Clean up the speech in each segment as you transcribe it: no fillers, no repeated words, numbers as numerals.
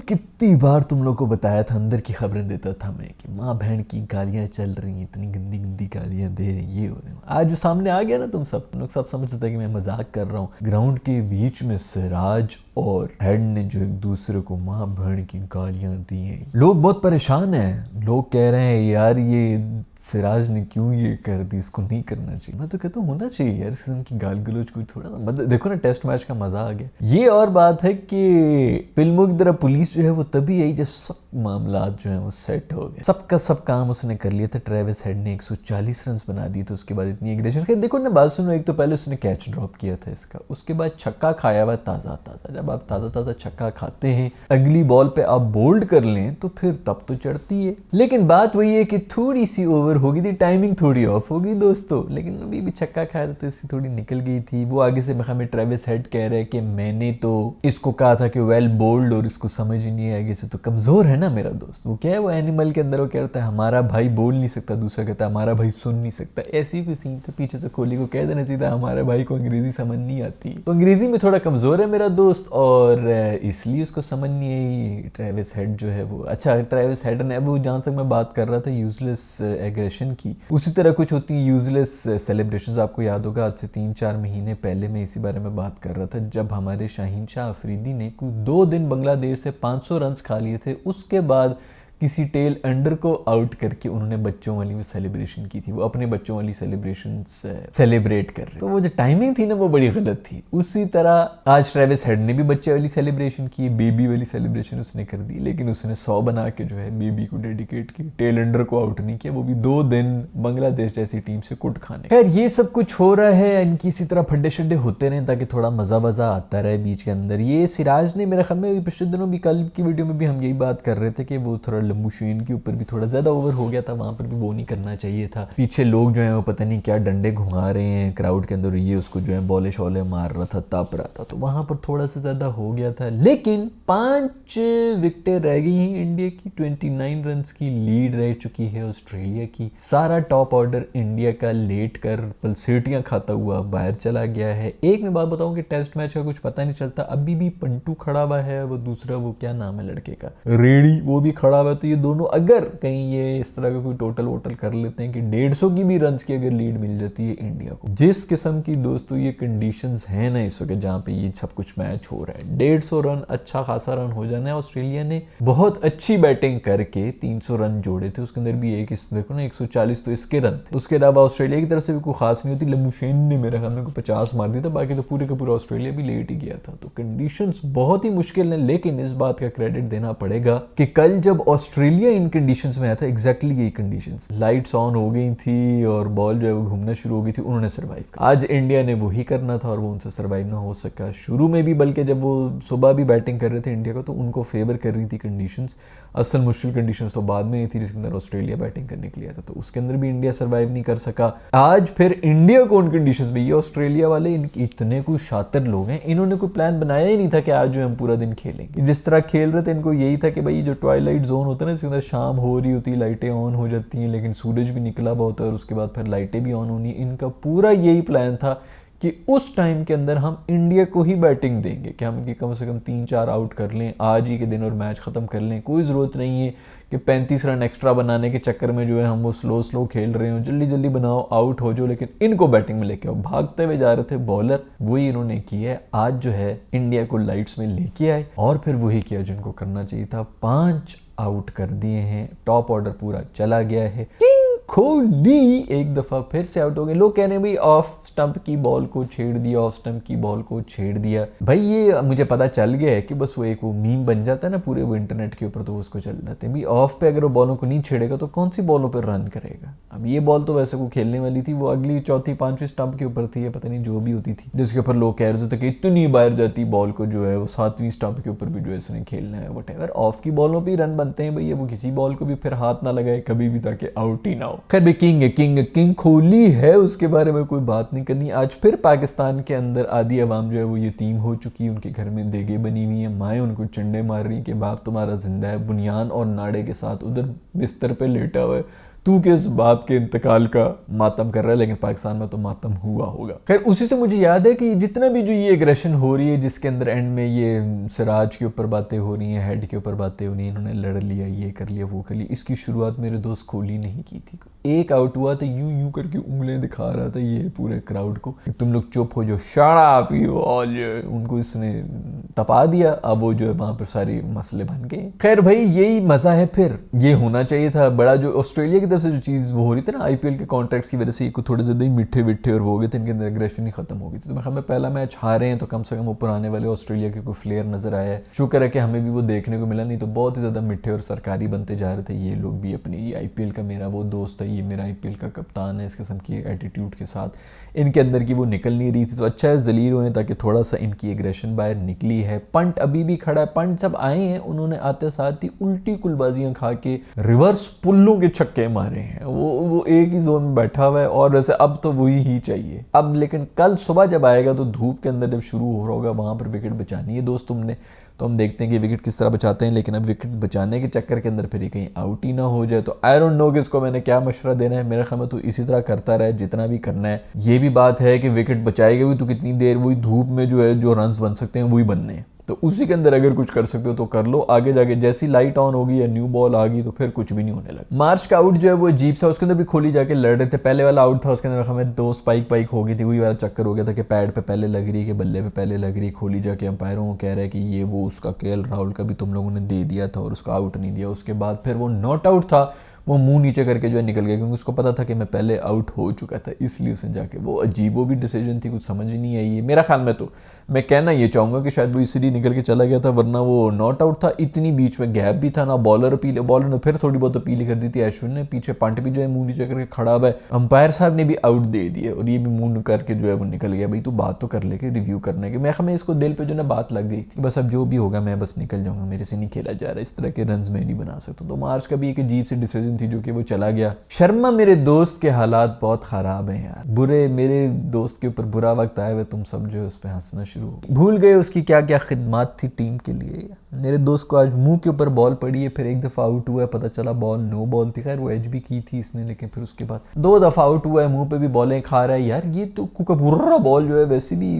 कितनी बार तुम लोग को बताया था, अंदर की खबरें देता था मैं कि माँ बहन की गालियाँ चल रही हैं, इतनी गंदी गंदी गालियाँ दे रही, ये हो रहे हैं। आज जो सामने आ गया ना, तुम लोग सब समझ सकते हैं कि मैं मजाक कर रहा हूँ। ग्राउंड के बीच में सिराज और हेड ने जो एक दूसरे को माँ बहन की गालियाँ दी हैं। लोग बहुत परेशान हैं, लोग कह रहे हैं यार ये सिराज ने क्यों ये कर दी, इसको नहीं करना चाहिए। मैं तो कहता हूँ होना चाहिए यार, सीजन की गाल गलोच कोई थोड़ा सा मतलब देखो ना, टेस्ट मैच का मजा आ गया। ये और बात है कि फिल्मों की तरह पुलिस जो है वो तभी आई जब सब मामला जो है वो सेट हो गए, सबका सब काम उसने कर लिया था। ट्रेविस हेड ने 140 रन बना दिए थे, उसके बाद इतनी एग्रेशन कर। देखो ना बात सुनो, एक तो पहले उसने कैच ड्रॉप किया था इसका, उसके बाद छक्का खाया हुआ ताज़ा ताज़ा। जब आप ताज़ा ताज़ा छक्का खाते हैं, अगली बॉल पे आप बोल्ड कर लें तो फिर तब तो चढ़ती है। लेकिन बात वही है कि थोड़ी सी ओवर हो गई थी, टाइमिंग थोड़ी ऑफ हो गई दोस्तों। लेकिन अभी भी छक्का खाया था तो इसकी थोड़ी निकल गई थी। वो आगे से हमें ट्रेविस हेड कह रहे हैं कि मैंने तो इसको कहा था कि वेल बोल्ड, और इसको समझ ही नहीं है, आगे से तो कमजोर है ना मेरा दोस्त। वो क्या है, वो एनिमल के अंदर वो कहता है हमारा भाई बोल नहीं सकता, दूसरा कहता है हमारा भाई सुन नहीं सकता। ऐसी भी सीन था, पीछे से कोहली को कह देना चाहिए था हमारे भाई को अंग्रेजी समझ नहीं आती। तो अंग्रेजी में थोड़ा कमजोर है मेरा दोस्त, और इसलिए उसको समझ नहीं आई। ट्रेविस हेड जो है वो, अच्छा ट्रेविस हेड ने, वो जहां तक मैं बात कर रहा था यूजलेस एग्रेशन की, उसी तरह कुछ होती है यूजलेस सेलिब्रेशंस। आपको याद होगा आज से 3-4 महीने पहले मैं इसी बारे में बात कर रहा था, जब हमारे शाहीन शाह अफरीदी ने कुछ 2 दिन बांग्लादेश से 500 रन खा लिए थे। उसके बाद किसी टेल अंडर को आउट करके उन्होंने बच्चों वाली वो सेलिब्रेशन की थी, वो अपने बच्चों वाली सेलिब्रेशन सेलिब्रेट कर रहे। तो वो जो टाइमिंग थी ना वो बड़ी गलत थी। उसी तरह आज ट्रेविस हेड ने भी बच्चे वाली सेलिब्रेशन की, बेबी वाली सेलिब्रेशन उसने कर दी, लेकिन उसने 100 बना के जो है बेबी को डेडिकेट की, टेल अंडर को आउट नहीं किया, वो भी 2 दिन बांग्लादेश जैसी टीम से कुट खाने। खैर ये सब कुछ हो रहा है, इनकी इसी तरह फड्डे शड्डे होते रहे ताकि थोड़ा मजा वजा आता रहे बीच के अंदर। ये सिराज ने मेरे ख्याल में पिछले दिनों भी, कल की वीडियो में भी हम यही बात कर रहे थे कि वो थोड़ा लंबूशेन के ऊपर भी थोड़ा ज्यादा ओवर हो गया था, वहां पर भी वो नहीं करना चाहिए था। पीछे लोग जो है वो पता नहीं क्या डंडे घुमा रहे हैं क्राउड के अंदर, ये उसको जो है बॉले शॉले मार रहा था, ताप रहा था, तो वहां पर थोड़ा सा ज्यादा हो गया था। लेकिन 5 विकेटें रह गई हैं इंडिया की, 29 रन की लीड रह चुकी है ऑस्ट्रेलिया की। सारा टॉप ऑर्डर इंडिया का लेट कर पलसेटियां खाता हुआ बाहर चला गया है। एक मैं बात बताऊं कि टेस्ट मैच का कुछ पता नहीं चलता, अभी भी पंटू खड़ा हुआ है, वो दूसरा वो क्या नाम है लड़के का, रेडी, वो भी खड़ा हुआ है। तो ये दोनों अगर कहीं ये इस तरह का कोई टोटल वोटल कर लेते हैं कि 150 की भी रन की अगर लीड मिल जाती है इंडिया को, जिस किस्म की दोस्तों ये कंडीशंस हैं ना इस वक्त जहां पे ये सब कुछ मैच हो रहा है, 150 रन अच्छा खासा रन हो जाना है। ऑस्ट्रेलिया ने बहुत अच्छी बैटिंग करके 300 रन जोड़े थे, उसके अंदर भी एक देखो ना 140 तो इसके रन थे। उसके अलावा ऑस्ट्रेलिया की तरफ से भी कोई खास नहीं होती। लंबूशेन ने मेरे ख्याल में 50 मार दिया था, बाकी तो पूरे का पूरा ऑस्ट्रेलिया भी लेट ही गया था। तो कंडीशंस बहुत ही मुश्किल है, लेकिन इस बात का क्रेडिट देना पड़ेगा कि कल जब ऑस्ट्रेलिया इन कंडीशंस में आया था, एग्जैक्टली यही कंडीशंस, लाइट्स ऑन हो गई थी और बॉल जो है वो घूमना शुरू हो गई थी, उन्होंने सर्वाइव किया। आज इंडिया ने वही करना था और वो उनसे सर्वाइव ना हो सका शुरू में भी, बल्कि जब वो सुबह भी बैटिंग कर रहे थे इंडिया को तो उनको फेवर कर रही थी कंडीशंस। असल मुश्किल कंडीशंस तो बाद में ही थी जिसके अंदर ऑस्ट्रेलिया बैटिंग करने के लिए था, तो उसके अंदर भी इंडिया सर्वाइव नहीं कर सका। आज फिर इंडिया को उन कंडीशंस में, ये ऑस्ट्रेलिया वाले इतने कुछ शातिर लोग हैं, इन्होंने कोई प्लान बनाया ही नहीं था कि आज जो हम पूरा दिन खेलेंगे। जिस तरह खेल रहे थे इनको यही था कि भाई जो ट्वाइलाइट जोन होता है ना, इसके अंदर शाम हो रही होती है, लाइटें ऑन हो जाती हैं, लेकिन सूरज भी निकला हुआ होता है और उसके बाद फिर लाइटें भी ऑन होनी। इनका पूरा यही प्लान था कि उस टाइम के अंदर हम इंडिया को ही बैटिंग देंगे, कि हम इनकी कम से कम 3-4 आउट कर लें आज ही के दिन और मैच ख़त्म कर लें। कोई ज़रूरत नहीं है कि 35 रन एक्स्ट्रा बनाने के चक्कर में जो है हम वो स्लो खेल रहे हो, जल्दी जल्दी बनाओ आउट हो जाओ, लेकिन इनको बैटिंग में लेके आओ। भागते हुए जा रहे थे बॉलर, वही इन्होंने किया है। आज जो है इंडिया को लाइट्स में लेके आए और फिर वही किया जिनको करना चाहिए था, 5 आउट कर दिए हैं, टॉप ऑर्डर पूरा चला गया है। कोहली एक दफा फिर से आउट हो गए। लोग कहने भाई ऑफ स्टंप की बॉल को छेड़ दिया, ऑफ स्टंप की बॉल को छेड़ दिया। भाई ये मुझे पता चल गया है कि बस वो एक वो मीम बन जाता है ना पूरे वो इंटरनेट के ऊपर, तो उसको चल जाते हैं भाई ऑफ पे अगर वो बॉलों को नहीं छेड़ेगा तो कौन सी बॉलों पर रन करेगा। अब ये बॉल तो वैसे को खेलने वाली थी, वो अगली 4थी 5वीं स्टंप के ऊपर थी, पता नहीं जो भी होती थी, जिसके ऊपर लोग कह रहे थे कि इतनी बाहर जाती बॉल को जो है वो 7वीं स्टंप के ऊपर भी जो है इसने खेलना है। व्हाटएवर, ऑफ की बॉलों पर रन बनते हैं भैया, वो किसी बॉल को भी फिर हाथ ना लगाए कभी भी ताकि आउट ही ना हो। खैर भी किंग कोहली है, उसके बारे में कोई बात नहीं करनी। आज फिर पाकिस्तान के अंदर आधी अवाम जो है वो यतीम हो चुकी है, उनके घर में देगे बनी हुई है, माएँ उनको चंडे मार रही कि बाप तुम्हारा जिंदा है, बुनियान और नाड़े के साथ उधर बिस्तर पे लेटा हुआ है, तू किस बाप के इंतकाल का मातम कर रहा है, लेकिन पाकिस्तान में तो मातम हुआ होगा। खैर उसी से मुझे याद है कि जितना भी जो ये एग्रेशन हो रही है, जिसके अंदर एंड में ये सिराज के ऊपर बातें हो रही हैं, हेड के ऊपर बातें हो रही हैं, इन्होंने लड़ लिया, ये कर लिया, वो कर लिया, इसकी शुरुआत मेरे दोस्त कोहली नहीं की थी। एक आउट हुआ था, यूं यूं करके उंगलियां दिखा रहा था ये पूरे क्राउड को कि तुम लोग चुप हो जाओ, शट अप यू ऑल, उनको इसने तपा दिया। अब वो जो है वहां पर सारे मसले बन गए। खैर भाई यही मजा है, फिर ये होना चाहिए था बड़ा। जो ऑस्ट्रेलिया की तरफ से जो चीज वो हो रही थी ना आईपीएल के कॉन्ट्रैक्ट्स की वजह से, ये थोड़े ज्यादा ही मीठे विठे और वो हो गए थे, इनके अंदर एग्रेशन ही खत्म हो गई थी। तो मैं हमें पहला मैच हारे हैं तो कम से कम ऊपर आने वाले ऑस्ट्रेलिया के कोई फ्लेयर नजर आया है, शुक्र है कि हमें भी वो देखने को मिला, नहीं तो बहुत ही ज्यादा मीठे और सरकारी बनते जा रहे थे ये लोग भी अपने। ये आईपीएल का मेरा वो दोस्त है, ये मेरा आईपीएल का कप्तान है, इस किस्म की एटीट्यूड के साथ इनके अंदर की वो निकल नहीं रही थी। तो अच्छा है जलील हुए ताकि थोड़ा सा इनकी एग्रेशन बाहर निकली है। पंट अभी भी खड़ा है, पंट जब आए हैं उन्होंने आते साथ ही उल्टी कुलबाजियां खा के रिवर्स पुल्लों के छक्के मारे हैं। वो एक ही जोन में बैठा हुआ है और वैसे अब तो वही ही चाहिए अब। लेकिन कल सुबह जब आएगा तो धूप के अंदर जब शुरू हो रहा होगा वहां पर विकेट बचानी है दोस्त तुमने, तो हम देखते हैं कि विकेट किस तरह बचाते हैं। लेकिन अब विकेट बचाने के चक्कर के अंदर फिर कहीं आउट ही ना हो जाए। तो आई डोंट नो कि इसको मैंने क्या मशवरा देना है, मेरे ख्याल में तो इसी तरह करता रहे जितना भी करना है। ये भी बात है कि विकेट बचाएगा भी तो कितनी देर, वही धूप में जो है जो रन्स बन सकते हैं वही बनने हैं, तो उसी के अंदर अगर कुछ कर सकते हो तो कर लो। आगे जाके जैसी लाइट ऑन होगी या न्यू बॉल आ गई तो फिर कुछ भी नहीं होने लगा। मार्च का आउट जो है वो अजीब सा, उसके अंदर भी खोली जाके लड़ रहे थे। पहले वाला आउट था उसके अंदर हमें 2 स्पाइक हो गई थी, वही वाला चक्कर हो गया था कि पैड पे पहले लग रही है कि बल्ले पे पहले लग रही है। खोली जाके अंपायरों को कह रहा है कि ये वो उसका केएल राहुल का भी तुम लोगों ने दे दिया था और उसका आउट नहीं दिया। उसके बाद फिर वो नॉट आउट था, वो मुंह नीचे करके जो है निकल गया, क्योंकि उसको पता था कि मैं पहले आउट हो चुका था, इसलिए उसने जाके वो अजीब वो भी डिसीजन थी, कुछ समझ ही नहीं आई है मेरा ख्याल में। तो मैं कहना ये चाहूँगा कि शायद वो इसलिए निकल के चला गया था, वरना वो नॉट आउट था। इतनी बीच में गैप भी था ना, बॉलर ने फिर थोड़ी बहुत अपील कर दी थी अश्विन ने, पीछे पंट भी जो है मुंह नीचे करके खड़ा हुआ है, अंपायर साहब ने भी आउट दे दिया और ये भी मुंह करके जो है वो निकल गया। भाई तू बात तो कर ले के रिव्यू करने के, मैं हमें इसको दिल पे जो ना बात लग गई थी, बस अब जो भी होगा मैं बस निकल जाऊंगा, मेरे से नहीं खेला जा रहा, इस तरह के रन मैं नहीं बना सकता। तो मार्च का भी एक अजीब सी डिसीजन थी जो कि वो चला गया। शर्मा मेरे दोस्त के हालात बहुत खराब हैं यार, बुरे, मेरे दोस्त के ऊपर बुरा वक्त आया हुआ, तुम सब जो उस पर हंसना शुरू हो भूल गए उसकी क्या क्या खिदमत थी टीम के लिए। मेरे दोस्त को आज मुंह के ऊपर बॉल पड़ी है, फिर एक दफा आउट हुआ है, पता चला बॉल नो बॉल थी। खैर वो एज भी की थी इसने, लेकिन फिर उसके बाद 2 दफा आउट हुआ है, मुंह पे भी बॉलें खा रहा है यार। ये तो कुकबुर्रा बॉल जो है वैसे भी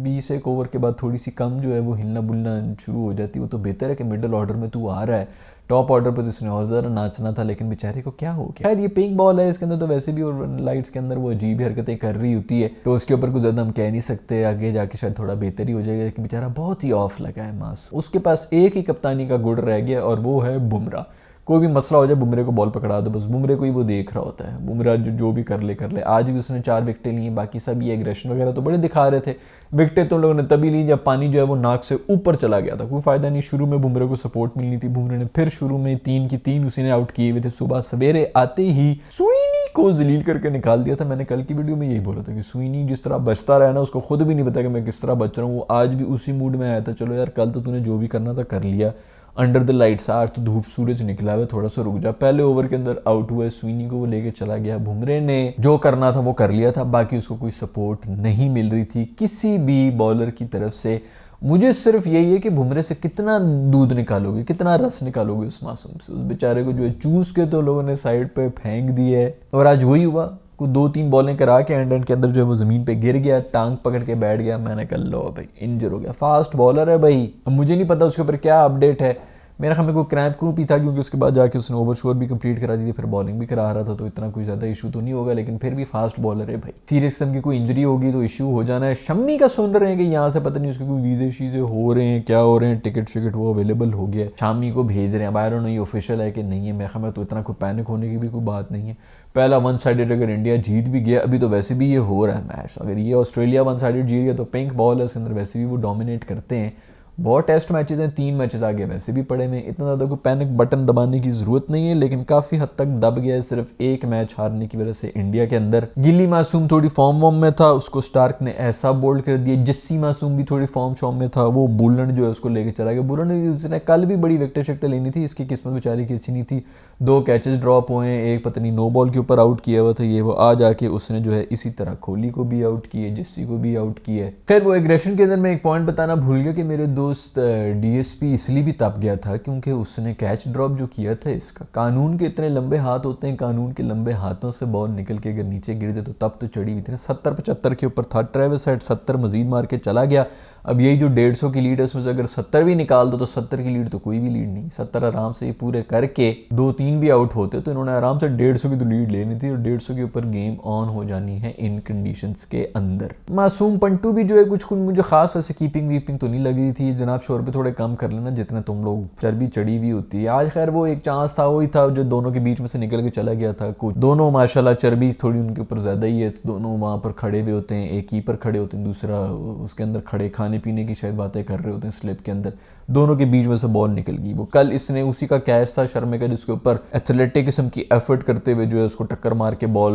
20 ओवर के बाद थोड़ी सी कम जो है वो हिलना बुलना शुरू हो जाती है। वो तो बेहतर है कि मिडिल ऑर्डर में तू आ रहा है, टॉप ऑर्डर पर तो इसने और ज़्यादा नाचना था, लेकिन बेचारे को क्या हो गया। खैर ये पिंक बॉल है, इसके अंदर तो वैसे भी और लाइट्स के अंदर वो अजीब हरकतें कर रही होती है, तो उसके ऊपर कुछ ज़्यादा हम कह नहीं सकते, आगे जाके शायद थोड़ा बेहतर ही हो जाएगा। लेकिन बेचारा बहुत ही ऑफ लगा है मास, उसके पास एक ही कप्तानी का गुड़ रह गया और वो है बुमराह। कोई भी मसला हो जाए बुमरे को बॉल पकड़ा दो, बस बुमरे को ही वो देख रहा होता है। बुमराह जो भी कर ले। आज भी उसने 4 विकेटें ली, बाकी सब ये एग्रेशन वगैरह तो बड़े दिखा रहे थे। विकेटें तो लोगों ने तभी ली जब पानी जो है वो नाक से ऊपर चला गया था, कोई फायदा नहीं। शुरू में बुमरे को सपोर्ट मिलनी थी, बुमरे ने फिर शुरू में 3 की 3 उसी ने आउट किए हुए थे। सुबह सवेरे आते ही सुईनी को जलील करके निकाल दिया था। मैंने कल की वीडियो में यही बोला था कि सुईनी जिस तरह बचता रहा ना, उसको खुद भी नहीं पता कि मैं किस तरह बच रहा हूँ। वो आज भी उसी मूड में आया था, चलो यार कल तो तूने जो भी करना था कर लिया, अंडर द लाइट्स, आज तो धूप सूरज निकला हुआ, थोड़ा सा रुक जा। पहले ओवर के अंदर आउट हुआ है, स्विनी को वो लेके चला गया। बुमरे ने जो करना था वो कर लिया था, बाकी उसको कोई सपोर्ट नहीं मिल रही थी किसी भी बॉलर की तरफ से। मुझे सिर्फ यही है कि बुमरे से कितना दूध निकालोगे, कितना रस निकालोगे उस मासूम से। उस बेचारे को जो है चूस के तो लोगों ने साइड पे फेंक दिया है और आज वही हुआ। 2-3 बॉलें करा के एंड के अंदर जो है वो जमीन पे गिर गया, टांग पकड़ के बैठ गया। मैंने कहा लो भाई इंजर हो गया। फास्ट बॉलर है भाई, अब मुझे नहीं पता उसके ऊपर क्या अपडेट है। मेरा ख्याल में कोई क्रैम्प क्रूप ही था, क्योंकि उसके बाद जाके उसने ओवरशोर भी कंप्लीट करा दी थी, फिर बॉलिंग भी करा रहा था, तो इतना कोई ज़्यादा इशू तो नहीं होगा। लेकिन फिर भी फास्ट बॉलर है भाई, सीरियस किस्म की कोई इंजरी होगी तो इशू हो जाना है। शम्मी का सुन रहे हैं कि यहाँ से पता नहीं उसके कोई वीज़े शीज़े हो रहे हैं, क्या हो रहे हैं, टिकट शिकट वो अवेलेबल हो गया है, शामी को भेज रहे हैं। बाहर नहीं ऑफिशियल है कि नहीं है, मेरे ख्याल में तो इतना कोई पैनिक होने की भी कोई बात नहीं है। पहला 1 साइडेड अगर इंडिया जीत भी गया, अभी तो वैसे भी ये हो रहा है मैच, अगर ये ऑस्ट्रेलिया 1 साइडेड जीत गया तो पिंक बॉल है उसके अंदर, वैसे भी वो डोमिनेट करते हैं। बहुत टेस्ट मैचेस हैं, 3 मैचेस आगे वैसे भी पड़े में, इतना ज़्यादा कोई पैनिक बटन दबाने की ज़रूरत नहीं है। लेकिन काफ़ी हद तक दब गया है सिर्फ एक मैच हारने की वजह से इंडिया के अंदर। गिल्ली मासूम थोड़ी फॉर्म वॉर्म में था, उसको स्टार्क ने ऐसा बोल्ड कर दिया। जस्सी मासूम भी थोड़ी फॉर्म शॉर्म में था, वो बुलन जो है उसको लेके चला गया। बुलन उसने कल भी बड़ी विकेटें शिकटें लेनी थी, इसकी किस्मत बेचारी की अच्छी नहीं थी। 2 कैचेस ड्रॉप हुए हैं, एक पता नहीं नो बॉल के ऊपर आउट किया हुआ था ये वो। आज आके उसने जो है इसी तरह कोहली को भी आउट किए, जस्सी को भी आउट किया। खैर वो एग्रेशन के अंदर मैं एक पॉइंट बताना भूल गया कि मेरे दोस्त डीएसपी इसलिए भी तप गया था क्योंकि उसने कैच ड्रॉप जो किया था इसका, कानून के इतने लंबे हाथ होते हैं, कानून के लंबे हाथों से बॉल निकल के अगर नीचे गिर दे तो तब तो चढ़ी हुई थी ना, 70-75 के ऊपर था। ट्रेविस हेड 70 मजीद मार के चला गया। अब यही जो 150 की लीड है उसमें से अगर 70 भी निकाल दो तो 70 की लीड तो कोई भी लीड नहीं, 70 आराम से ये पूरे करके 2-3 भी आउट होते तो इन्होंने आराम से 150 की तो लीड लेनी थी और 150 के ऊपर गेम ऑन हो जानी है इन कंडीशंस के अंदर। मासूम पंटू भी जो है कुछ मुझे खास वैसे कीपिंग वीपिंग तो नहीं लग रही थी। जनाब शोर पे थोड़े कम कर लेना जितने तुम लोग, चर्बी चढ़ी हुई होती है। आज खैर वो एक चांस था, वही था जो दोनों के बीच में से निकल के चला गया था। कुछ दोनों माशाल्लाह चर्बी थोड़ी उनके ऊपर ज़्यादा ही है, तो दोनों वहाँ पर खड़े हुए होते हैं, एक कीपर खड़े होते हैं, दूसरा उसके अंदर खड़े खाने पीने की शायद बातें कर रहे होते हैं स्लिप के अंदर। दोनों के बीच में से बॉल निकल गई। वो कल इसने उसी का कैच था शर्मे का, जिसके ऊपर एथलेटिक किस्म की एफर्ट करते हुए जो है उसको टक्कर मार के बॉल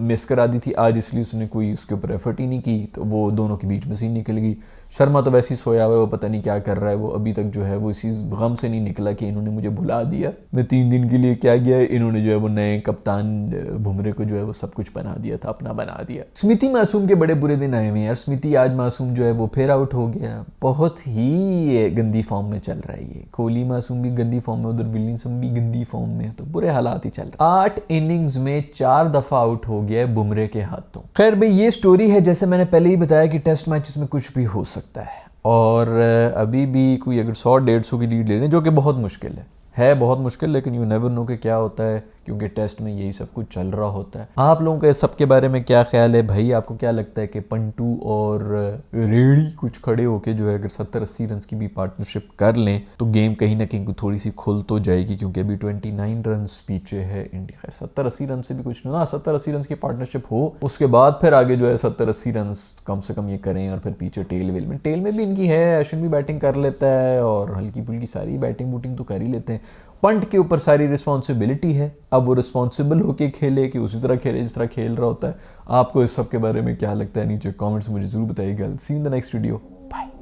मिस करा दी थी। आज इसलिए उसने कोई उसके ऊपर एफर्ट ही नहीं की, तो वो दोनों के बीच में से ही निकल गई। शर्मा तो वैसे ही सोया हुआ है, वो पता नहीं क्या कर रहा है, वो अभी तक जो है वो इसी गम से नहीं निकला कि इन्होंने मुझे भुला दिया, मैं 3 दिन के लिए क्या गया। इन्होंने जो है वो नए कप्तान बुमरे को जो है वो सब कुछ बना दिया था, अपना बना दिया। स्मिति मासूम के बड़े बुरे दिन आए हुए हैं यार। स्मिति आज मासूम जो है वो फिर आउट हो गया, बहुत ही गंदी फॉर्म में चल रहा है ये। कोहली मासूम भी गंदी फॉर्म में, उधर विलियमसन भी गंदी फॉर्म में, तो बुरे हालात ही चल रहे। 8 इनिंग्स में 4 दफा आउट हो गया बुमरे के हाथों। खैर भाई ये स्टोरी है, जैसे मैंने पहले ही बताया कि टेस्ट मैचेस में कुछ भी हो सकता है और अभी भी कोई अगर 100-150 की लीड ले लें, जो कि बहुत मुश्किल है बहुत मुश्किल, लेकिन यू नेवर नो कि क्या होता है, क्योंकि टेस्ट में यही सब कुछ चल रहा होता है। आप लोगों का सब के बारे में क्या ख्याल है भाई? आपको क्या लगता है कि पंटू और रेडी कुछ खड़े होके जो है अगर 70-80 रन की भी पार्टनरशिप कर लें तो गेम कहीं ना कहीं थोड़ी सी खुल तो जाएगी, क्योंकि अभी 29 रन पीछे है इंडिया। खैर 70-80 रन से भी कुछ नहीं, 70-80 रन की पार्टनरशिप हो उसके बाद फिर आगे जो है 70-80 रन कम से कम ये करें, और फिर पीछे टेल में भी इनकी है। अश्विन भी बैटिंग कर लेता है और हल्की फुल्की सारी बैटिंग बूटिंग तो कर ही लेते हैं। पंट के ऊपर सारी रिस्पॉन्सिबिलिटी है, अब वो रिस्पॉन्सिबल होके खेले कि उसी तरह खेले जिस तरह खेल रहा होता है। आपको इस सब के बारे में क्या लगता है? नीचे कमेंट्स में मुझे जरूर बताइएगा। सी इन द नेक्स्ट वीडियो।